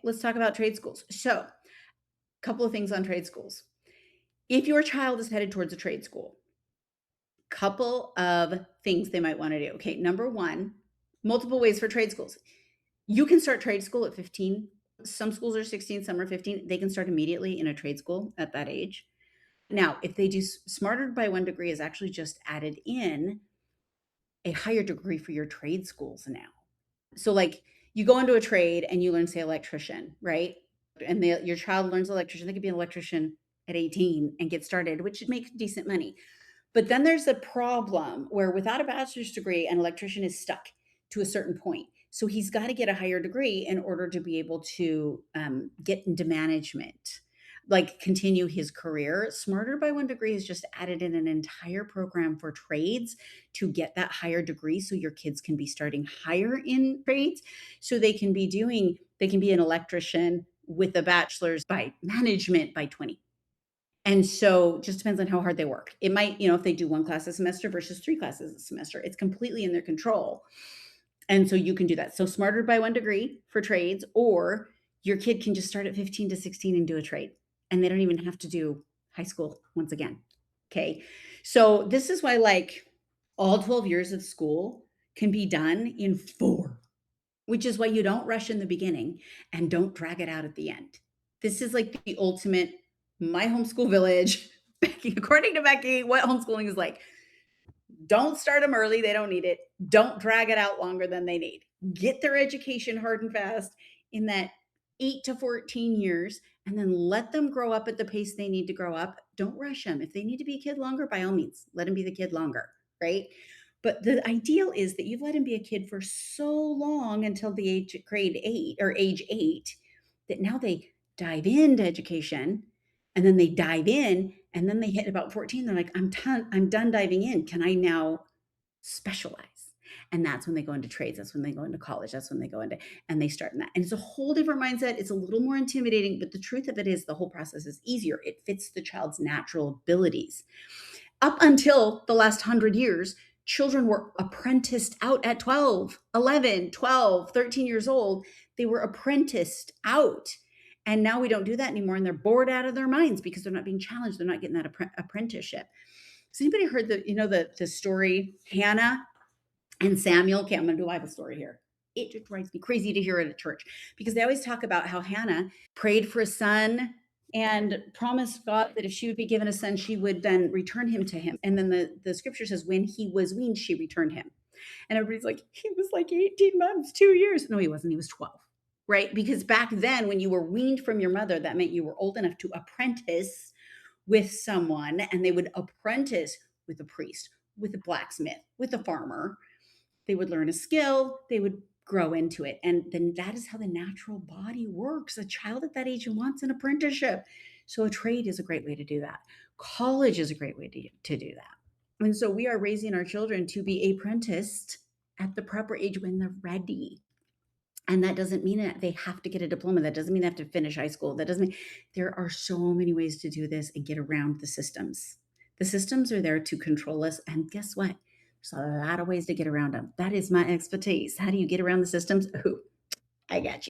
let's talk about trade schools. So, a couple of things on trade schools. If your child is headed towards a trade school, couple of things they might want to do. Okay, number one, multiple ways for trade schools. You can start trade school at 15. Some schools are 16, some are 15. They can start immediately in a trade school at that age. Now, if they do smarter by one degree is actually just added in a higher degree for your trade schools now. So like you go into a trade and you learn, say, electrician, right? And your child learns electrician. They could be an electrician at 18 and get started, which should make decent money. But then there's a problem where without a bachelor's degree, an electrician is stuck to a certain point. So he's got to get a higher degree in order to be able to get into management, like continue his career. Smarter by one degree is just added in an entire program for trades to get that higher degree so your kids can be starting higher in trades. So they can be an electrician with a bachelor's by management by 20. And so just depends on how hard they work. It might, if they do one class a semester versus three classes a semester, it's completely in their control. And so you can do that. So smarter by one degree for trades, or your kid can just start at 15 to 16 and do a trade. And they don't even have to do high school once again. Okay. So this is why like all 12 years of school can be done in 4, which is why you don't rush in the beginning and don't drag it out at the end. This is like the ultimate my homeschool village, Becky, according to Becky, what homeschooling is like. Don't start them early. They don't need it. Don't drag it out longer than they need. Get their education hard and fast in that 8 to 14 years, and then let them grow up at the pace they need to grow up. Don't rush them. If they need to be a kid longer, by all means, let them be the kid longer, right? But the ideal is that you've let him be a kid for so long until the age 8 that now they dive into education and then they dive in and then they hit about 14. They're like, I'm done diving in. Can I now specialize? And that's when they go into trades. That's when they go into college. That's when they go into, and they start in that. And it's a whole different mindset. It's a little more intimidating, but the truth of it is the whole process is easier. It fits the child's natural abilities. Up until the last 100 years, children were apprenticed out at 12, 11, 12, 13 years old. They were apprenticed out. And now we don't do that anymore. And they're bored out of their minds because they're not being challenged. They're not getting that apprenticeship. Has anybody heard the story, Hannah and Samuel? Okay, I'm going to do a Bible story here. It just drives me crazy to hear it at church because they always talk about how Hannah prayed for a son and promised God that if she would be given a son, she would then return him to him. And then the scripture says, when he was weaned, she returned him. And everybody's like, he was like 18 months, 2 years. No, he wasn't. He was 12, right? Because back then, when you were weaned from your mother, that meant you were old enough to apprentice with someone, and they would apprentice with a priest, with a blacksmith, with a farmer. They would learn a skill, they would grow into it. And then that is how the natural body works. A child at that age wants an apprenticeship. So a trade is a great way to do that. College is a great way to do that. And so we are raising our children to be apprenticed at the proper age when they're ready. And that doesn't mean that they have to get a diploma. That doesn't mean they have to finish high school. That doesn't mean there are so many ways to do this and get around the systems. The systems are there to control us. And guess what? There's a lot of ways to get around them. That is my expertise. How do you get around the systems? Oh, I got you.